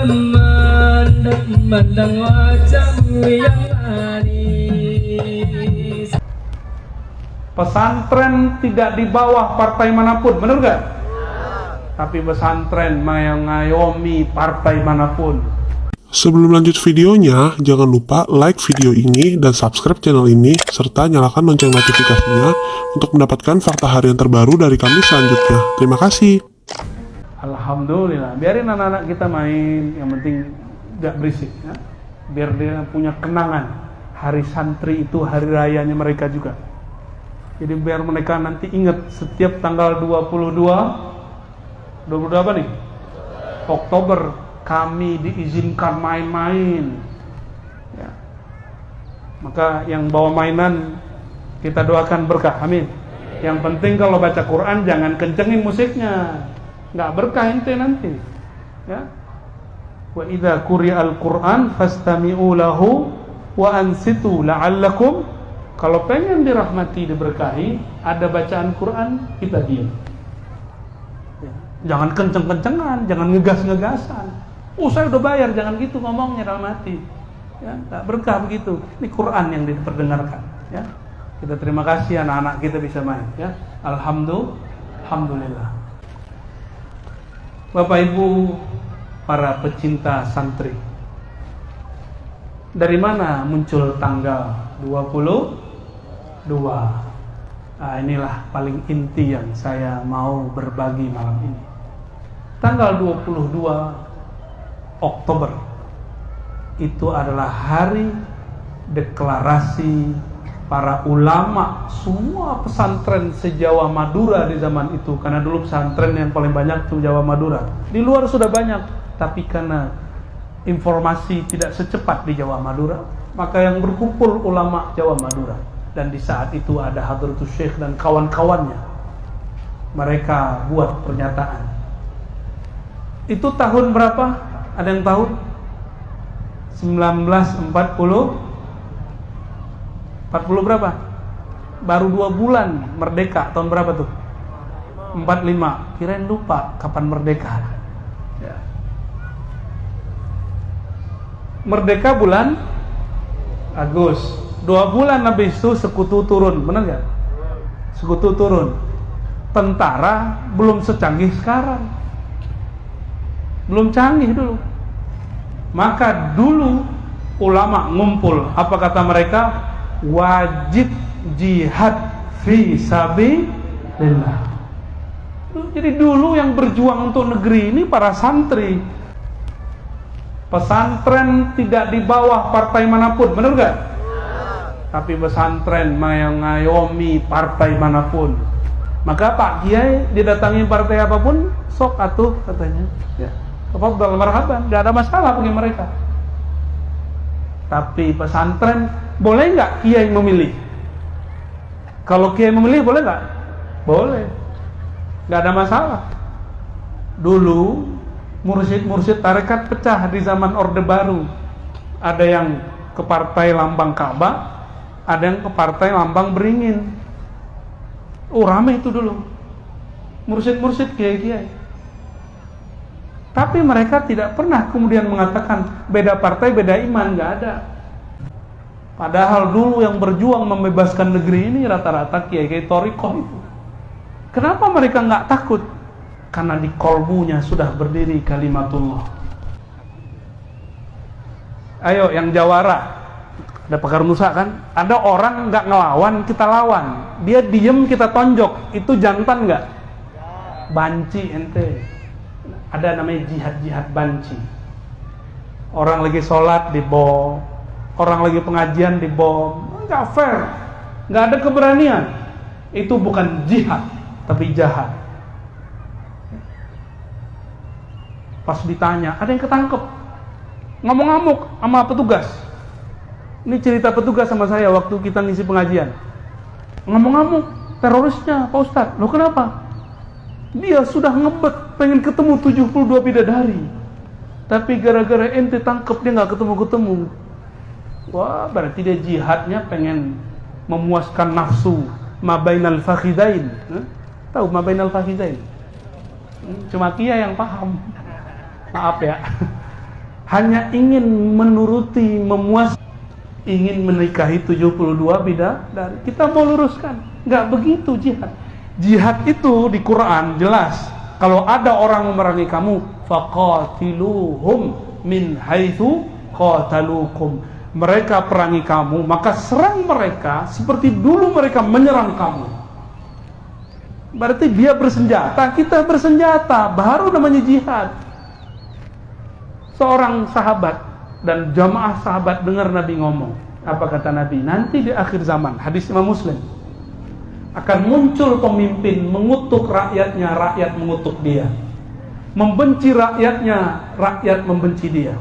teman memandang wajahmu yang manis. Pesantren tidak di bawah partai manapun, benar gak? Tapi pesantren mengayomi partai manapun. Sebelum lanjut videonya, jangan lupa like video ini dan subscribe channel ini, serta nyalakan lonceng notifikasinya untuk mendapatkan fakta harian terbaru dari kami selanjutnya. Terima kasih. Alhamdulillah, biarin anak-anak kita main, yang penting gak berisik ya? Biar dia punya kenangan. Hari santri itu hari rayanya mereka juga. Jadi biar mereka nanti ingat setiap tanggal 22 apa nih? Oktober kami diizinkan main-main ya. Maka yang bawa mainan kita doakan berkah, amin. Yang penting kalau baca Quran jangan kencengin musiknya, nggak berkah ente nanti ya. Wa idza quri'al Quran fastami'u lahu wa ansitu la'allakum. Kalau pengen dirahmati, diberkahi, ada bacaan Quran, kita diam ya. Jangan kenceng-kencengan, jangan ngegas-ngegasan. Saya udah bayar, jangan gitu ngomongnya dalam hati ya, nggak berkah begitu. Ini Quran yang diperdengarkan ya. Kita terima kasih anak-anak kita bisa main ya. Alhamdulillah. Bapak Ibu para pecinta santri, dari mana muncul tanggal 22? Nah, inilah paling inti yang saya mau berbagi malam ini. Tanggal 22 Oktober itu adalah hari deklarasi para ulama semua pesantren se-Jawa Madura di zaman itu. Karena dulu pesantren yang paling banyak itu Jawa Madura. Di luar sudah banyak, tapi karena informasi tidak secepat di Jawa Madura, maka yang berkumpul ulama Jawa Madura. Dan di saat itu ada Hadratus Syekh dan kawan-kawannya. Mereka buat pernyataan. Itu tahun berapa? Ada yang tahu? 1940 berapa? Baru 2 bulan merdeka. Tahun berapa tuh? 45. Kirain lupa kapan merdeka ya. Merdeka bulan Agustus. 2 bulan habis itu sekutu turun. Benar gak? Sekutu turun. Tentara belum secanggih sekarang, belum canggih dulu. Maka dulu ulama ngumpul, apa kata mereka? Wajib jihad fi sabilillah. Jadi dulu yang berjuang untuk negeri ini para santri. Pesantren tidak di bawah partai manapun, benar gak? Tapi pesantren mengayomi partai manapun. Maka Pak Kiai didatangi partai apapun, sok atuh katanya ya. Tafadhal marhaban, gak ada masalah bagi mereka. Tapi pesantren boleh nggak kiai memilih? Kalau kiai memilih boleh nggak? Boleh, nggak ada masalah. Dulu mursyid tarekat pecah di zaman Orde Baru. Ada yang ke partai lambang Ka'bah, ada yang ke partai lambang beringin. Ramai itu dulu mursyid kiai-kiai. Tapi mereka tidak pernah kemudian mengatakan beda partai, beda iman, nggak ada. Padahal dulu yang berjuang membebaskan negeri ini rata-rata kiai-kiai thariqah itu. Kenapa mereka nggak takut? Karena di kolbunya sudah berdiri kalimatullah. Ayo yang jawara, ada Pakar Nusa kan? Ada orang nggak ngelawan, kita lawan. Dia diem, kita tonjok. Itu jantan nggak? Banci ente. Ada namanya jihad banci. Orang lagi sholat dibom, orang lagi pengajian dibom. Nggak fair, nggak ada keberanian. Itu bukan jihad, tapi jahat. Pas ditanya, ada yang ketangkep, ngamuk-ngamuk sama petugas. Ini cerita petugas sama saya waktu kita ngisi pengajian. Ngamuk-ngamuk, terorisnya Pak Ustadz. Loh kenapa? Dia sudah ngebet pengen ketemu 72 bidadari, tapi gara-gara ente tangkep dia nggak ketemu. Wah, berarti dia jihadnya pengen memuaskan nafsu mabainal fakhidain. Tahu mabainal fakhidain? Cuma Kia yang paham. Maaf ya. hanya ingin menuruti, memuas, ingin menikahi 72 bidadari. Kita mau luruskan, nggak begitu jihad. Jihad itu di Quran jelas, kalau ada orang memerangi kamu, faqatiluhum min haitsu qatalukum. Mereka perangi kamu, maka serang mereka seperti dulu mereka menyerang kamu. Berarti dia bersenjata, kita bersenjata, baru namanya jihad. Seorang sahabat dan jamaah sahabat dengar Nabi ngomong. Apa kata Nabi? Nanti di akhir zaman, hadis Imam Muslim, akan muncul pemimpin mengutuk rakyatnya, rakyat mengutuk dia. Membenci rakyatnya, rakyat membenci dia.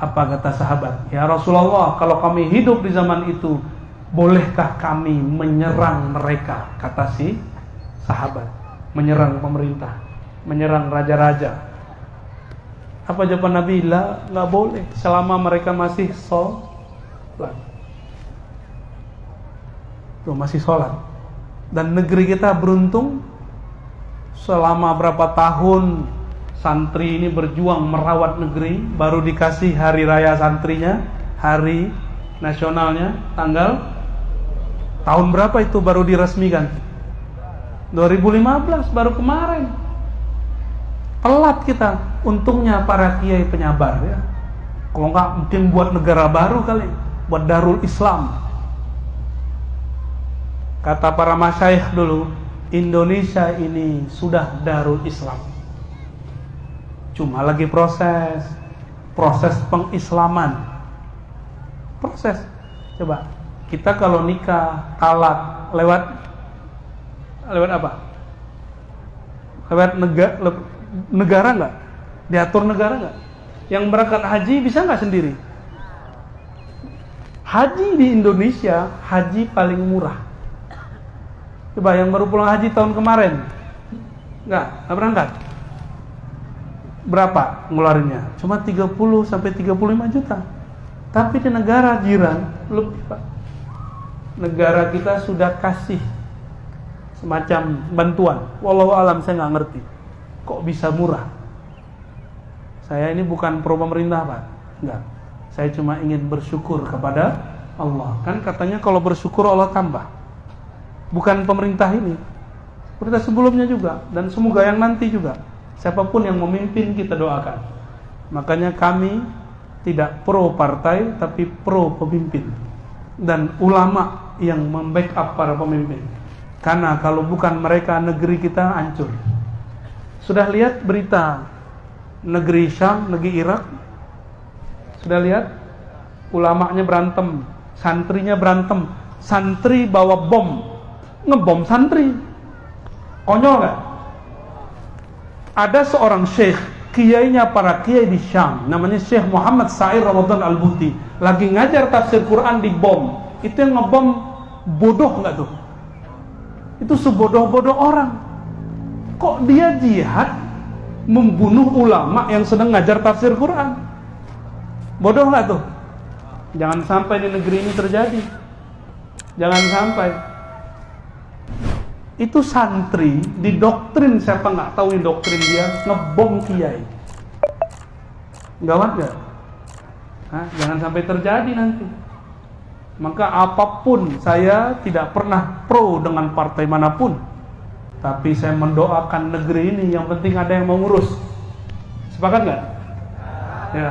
Apa kata sahabat? Ya Rasulullah, kalau kami hidup di zaman itu, bolehkah kami menyerang mereka? Kata si sahabat, menyerang pemerintah, menyerang raja-raja. Apa jawaban Nabi? Lah, nggak boleh selama mereka masih sholat. Tuh, masih sholat. Dan negeri kita beruntung, selama berapa tahun santri ini berjuang merawat negeri, baru dikasih hari raya santrinya, hari nasionalnya, tanggal tahun berapa itu baru diresmikan? 2015, baru kemarin. Telat kita. Untungnya para kiai penyabar ya. Kalau enggak mungkin buat negara baru kali, buat Darul Islam. Kata para masyayikh dulu, Indonesia ini sudah Darul Islam. Cuma lagi proses pengislaman. Proses. Coba, kita kalau nikah, talak lewat apa? Lewat negara nggak? Diatur negara nggak? Yang berangkat haji bisa nggak sendiri? Haji di Indonesia, haji paling murah. Coba yang baru pulang haji tahun kemarin, nggak berangkat. Berapa ngeluarinnya? Cuma 30 sampai 35 juta. Tapi di negara jiran lebih, Pak. Negara kita sudah kasih semacam bantuan. Wallahu alam, saya nggak ngerti. Kok bisa murah? Saya ini bukan pro pemerintah, Pak. Enggak. Saya cuma ingin bersyukur kepada Allah. Kan katanya kalau bersyukur Allah tambah. Bukan pemerintah ini. Pemerintah sebelumnya juga. Dan semoga yang nanti juga. Siapapun yang memimpin kita doakan. Makanya kami tidak pro partai tapi pro pemimpin dan ulama yang membackup para pemimpin. Karena kalau bukan mereka negeri kita hancur. Sudah lihat berita negeri Syam, negeri Irak? Sudah lihat? Ulamanya berantem, santrinya berantem. Santri bawa bom, ngebom santri. Konyol gak? Ada seorang syekh, kiainya para kiai di Syam, namanya Syekh Muhammad Sa'ir Ramadan Al-Buti, lagi ngajar tafsir Quran di bom. Itu yang ngebom bodoh nggak tuh? Itu sebodoh-bodoh orang. Kok dia jihad membunuh ulama yang sedang ngajar tafsir Quran? Bodoh nggak tuh? Jangan sampai di negeri ini terjadi. Jangan sampai. Itu santri didoktrin, siapa nggak tahu ini doktrin dia, ngebom kiai. Gawat nggak? Jangan sampai terjadi nanti. Maka apapun, saya tidak pernah pro dengan partai manapun, tapi saya mendoakan negeri ini, yang penting ada yang mau ngurus. Sepakat nggak? Ya.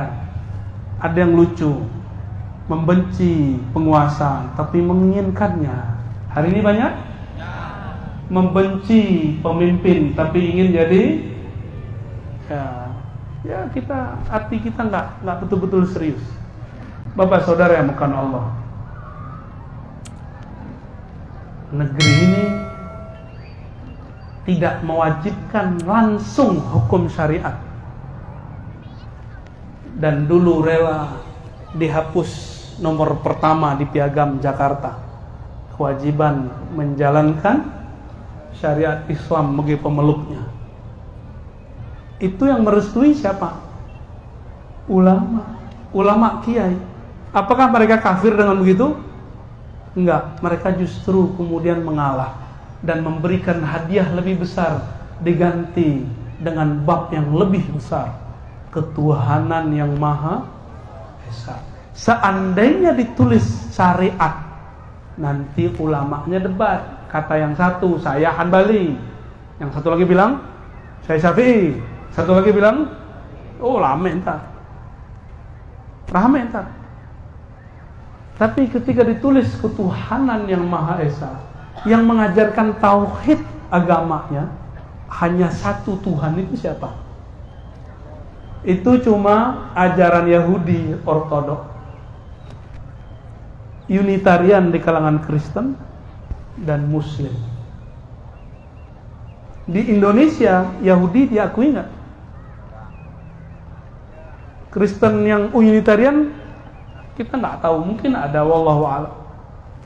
Ada yang lucu, membenci penguasa tapi menginginkannya. Hari ini banyak membenci pemimpin tapi ingin jadi ya kita, hati kita nggak betul-betul serius. Bapak saudara yang bukan Allah, negeri ini tidak mewajibkan langsung hukum syariat, dan dulu rela dihapus nomor pertama di Piagam Jakarta, kewajiban menjalankan syariat Islam bagi pemeluknya. Itu yang merestui siapa? Ulama kiai. Apakah mereka kafir dengan begitu? Enggak, mereka justru kemudian mengalah dan memberikan hadiah lebih besar, diganti dengan bab yang lebih besar, ketuhanan yang Maha Esa. Seandainya ditulis syariat, nanti ulamanya debat. Kata yang satu, saya Hanbali. Yang satu lagi bilang, saya Syafi'i. Satu lagi bilang, oh rame entar. Tapi ketika ditulis ketuhanan yang Maha Esa, yang mengajarkan tauhid agamanya, hanya satu Tuhan, itu siapa? Itu cuma ajaran Yahudi Ortodok, Unitarian di kalangan Kristen, dan Muslim. Di Indonesia, Yahudi diakui nggak? Kristen yang Unitarian, kita nggak tahu, mungkin ada, wallahu a'lam.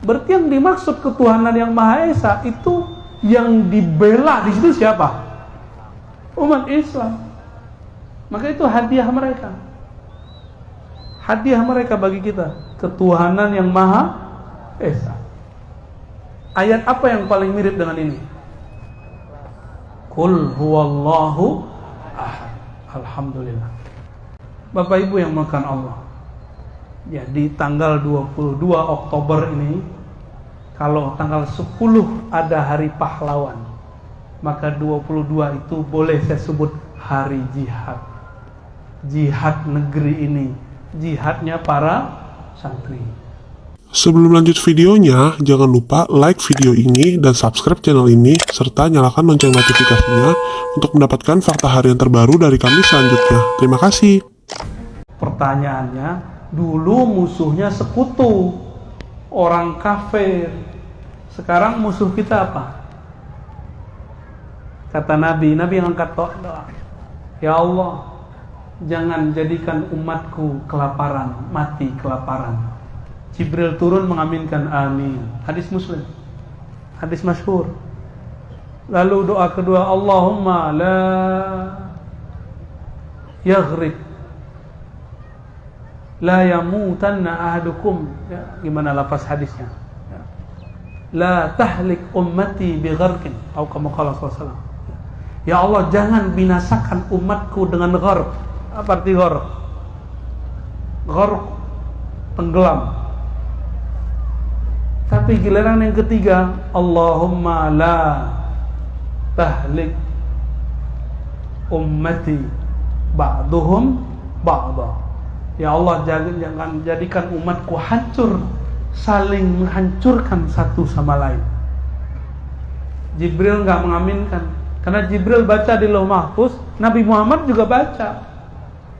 Berarti yang dimaksud ketuhanan yang Maha Esa itu yang dibela di situ siapa? Umat Islam. Maka itu hadiah mereka. Hadiah mereka bagi kita, ketuhanan yang Maha Esa. Ayat apa yang paling mirip dengan ini? Qul huwallahu ahad. Alhamdulillah. Bapak Ibu yang melakukan Allah. Ya, di tanggal 22 Oktober ini, kalau tanggal 10 ada hari pahlawan, maka 22 itu boleh saya sebut hari jihad. Jihad negeri ini, jihadnya para santri. Sebelum lanjut videonya, jangan lupa like video ini dan subscribe channel ini, serta nyalakan lonceng notifikasinya untuk mendapatkan fakta harian terbaru dari kami selanjutnya. Terima kasih. Pertanyaannya, dulu musuhnya sekutu, orang kafir. Sekarang musuh kita apa? Kata Nabi yang angkat doa, ya Allah, jangan jadikan umatku kelaparan, mati kelaparan. Jibril turun mengaminkan, amin. Hadis Muslim, hadis masyhur. Lalu doa kedua, Allahumma la yaghrib, la yamutanna ahadukum. Ya, gimana lafaz hadisnya? Ya. La tahlik ummati bi gharqin, atau kama qala sallallahu alaihi wasallam. Ya Allah, jangan binasakan umatku dengan gharq. Apa arti gharq? Gharq, tenggelam. Tapi giliran yang ketiga, Allahumma la tahlik ummati ba'duhum ba'da. Ya Allah, jangan jadikan umatku hancur, saling menghancurkan satu sama lain. Jibril nggak mengaminkan, karena Jibril baca di Lauh Mahfuz, Nabi Muhammad juga baca.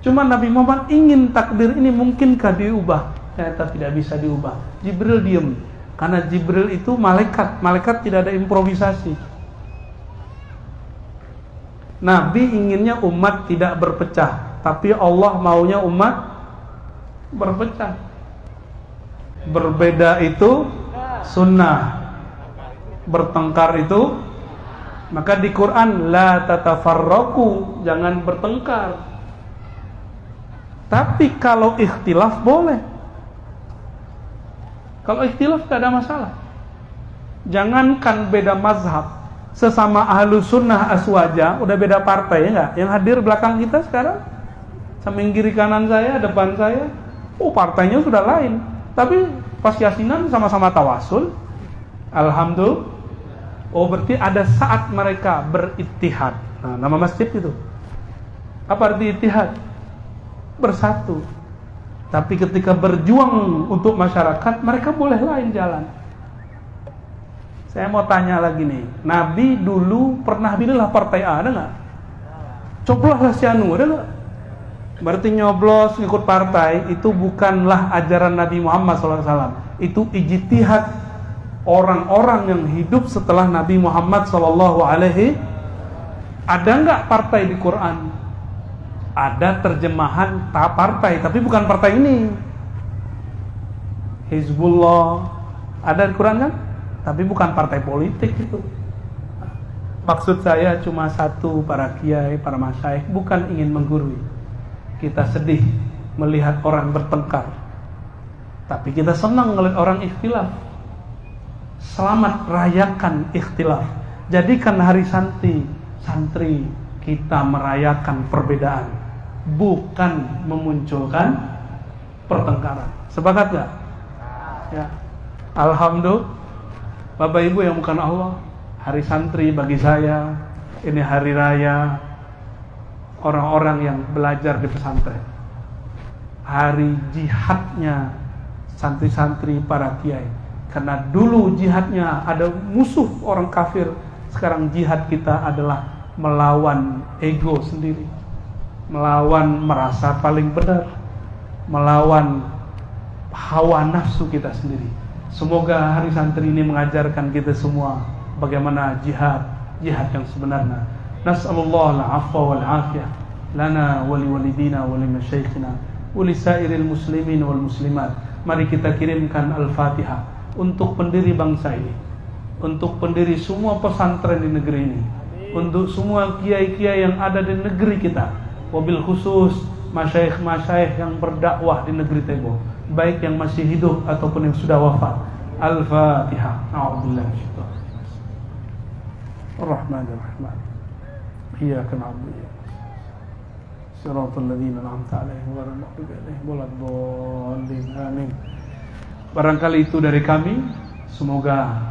Cuma Nabi Muhammad ingin takdir ini mungkinkah diubah? Ternyata tidak bisa diubah. Jibril diem. Karena Jibril itu malaikat tidak ada improvisasi. Nabi inginnya umat tidak berpecah, tapi Allah maunya umat berpecah. Berbeda itu sunnah, bertengkar itu, maka di Quran la tatafarraqu, jangan bertengkar. Tapi kalau ikhtilaf boleh. Kalau ikhtilaf tidak ada masalah. Jangankan beda mazhab, sesama ahlu sunnah aswaja, udah beda partai ya enggak? Yang hadir belakang kita sekarang, samping kiri kanan saya, depan saya, partainya sudah lain. Tapi pas yasinan sama-sama tawasul, alhamdulillah. Berarti ada saat mereka berittihad. Nah, nama masjid itu. Apa arti ittihad? Bersatu. Tapi ketika berjuang untuk masyarakat, mereka boleh lain jalan. Saya mau tanya lagi nih, Nabi dulu pernah pilihlah partai A, ada nggak? Cobloslah si Anu, ada nggak? Berarti nyoblos ngikut partai itu bukanlah ajaran Nabi Muhammad SAW. Itu ijtihad orang-orang yang hidup setelah Nabi Muhammad SAW. Ada nggak partai di Quran? Ada terjemahan partai, tapi bukan partai ini. Hizbullah ada di Quran kan? Tapi bukan partai politik itu. Maksud saya cuma satu, para kiai, para masyaikh bukan ingin menggurui. Kita sedih melihat orang bertengkar, tapi kita senang melihat orang ikhtilaf. Selamat rayakan ikhtilaf. Jadikan hari santri kita merayakan perbedaan. bukan memunculkan pertengkaran. Sepakat gak? Ya. Alhamdulillah, Bapak Ibu yang bukan Allah, hari santri bagi saya ini hari raya orang-orang yang belajar di pesantren, hari jihadnya santri-santri para kiai. Karena dulu jihadnya ada musuh orang kafir, sekarang jihad kita adalah melawan ego sendiri, melawan merasa paling benar, melawan hawa nafsu kita sendiri. Semoga hari santri ini mengajarkan kita semua bagaimana jihad yang sebenarnya. Nas'alullah al-afwa wal-afiyah lana wa liwalidina wa limasyayikhina wa lisairil muslimin wal muslimat. Mari kita kirimkan Al-Fatihah untuk pendiri bangsa ini, untuk pendiri semua pesantren di negeri ini, untuk semua kiai-kiai yang ada di negeri kita, wabil khusus masyayikh-masyayikh yang berdakwah di negeri Tebo, baik yang masih hidup ataupun yang sudah wafat. Al-Fatihah. A'udzubillahi minasyaitonir rajim. Ar-Rahmanir-Rahim. Iyyaka na'budu wa iyyaka nasta'in. Shiratal ladzina an'amta 'alaihim ghairil maghdubi 'alaihim waladdallin. Amin. Barangkali itu dari kami, semoga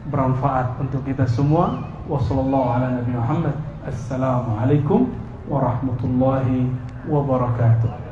bermanfaat untuk kita semua. Wassallallahu ala nabi Muhammad. Assalamualaikum warahmatullahi wabarakatuh.